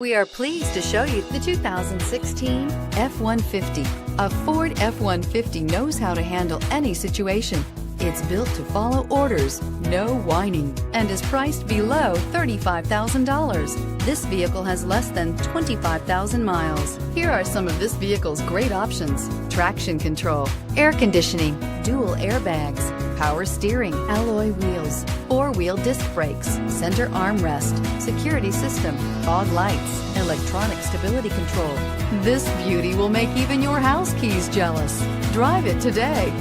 We are pleased to show you the 2016 F-150. A Ford F-150 knows how to handle any situation. It's built to follow orders, no whining, and is priced below $35,000. This vehicle has less than 25,000 miles. Here are some of this vehicle's great options: traction control, air conditioning, dual airbags, power steering, alloy wheels, four-wheel disc brakes, center armrest, security system, fog lights, electronic stability control. This beauty will make even your house keys jealous. Drive it today.